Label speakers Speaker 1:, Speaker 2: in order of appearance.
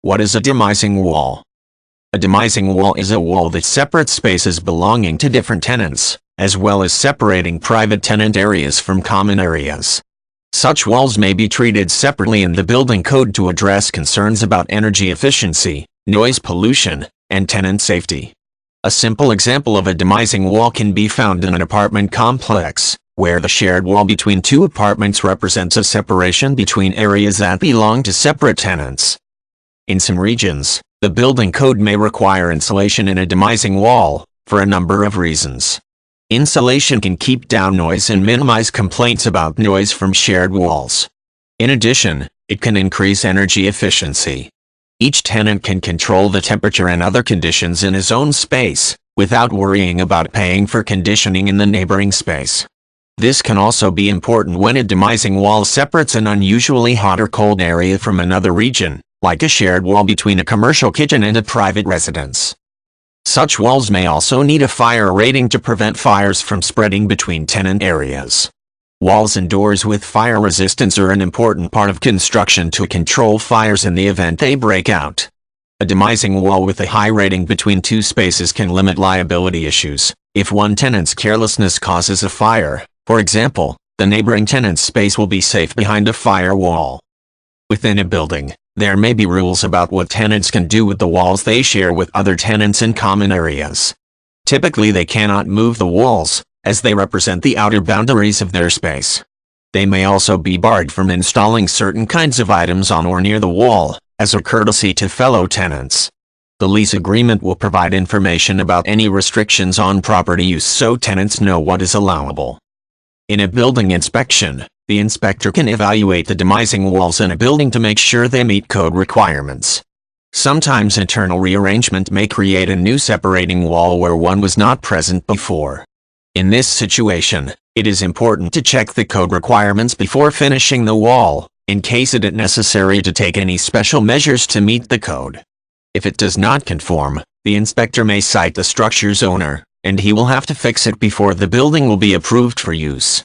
Speaker 1: What is a demising wall? A demising wall is a wall that separates spaces belonging to different tenants, as well as separating private tenant areas from common areas. Such walls may be treated separately in the building code to address concerns about energy efficiency, noise pollution, and tenant safety. A simple example of a demising wall can be found in an apartment complex, where the shared wall between two apartments represents a separation between areas that belong to separate tenants. In some regions, the building code may require insulation in a demising wall, for a number of reasons. Insulation can keep down noise and minimize complaints about noise from shared walls. In addition, it can increase energy efficiency. Each tenant can control the temperature and other conditions in his own space, without worrying about paying for conditioning in the neighboring space. This can also be important when a demising wall separates an unusually hot or cold area from another region, like a shared wall between a commercial kitchen and a private residence. Such walls may also need a fire rating to prevent fires from spreading between tenant areas. Walls and doors with fire resistance are an important part of construction to control fires in the event they break out. A demising wall with a high rating between two spaces can limit liability issues. If one tenant's carelessness causes a fire, for example, the neighboring tenant's space will be safe behind a firewall. Within a building, there may be rules about what tenants can do with the walls they share with other tenants in common areas. Typically they cannot move the walls, as they represent the outer boundaries of their space. They may also be barred from installing certain kinds of items on or near the wall, as a courtesy to fellow tenants. The lease agreement will provide information about any restrictions on property use so tenants know what is allowable. In a building inspection, the inspector can evaluate the demising walls in a building to make sure they meet code requirements. Sometimes internal rearrangement may create a new separating wall where one was not present before. In this situation, it is important to check the code requirements before finishing the wall, in case it is necessary to take any special measures to meet the code. If it does not conform, the inspector may cite the structure's owner, and he will have to fix it before the building will be approved for use.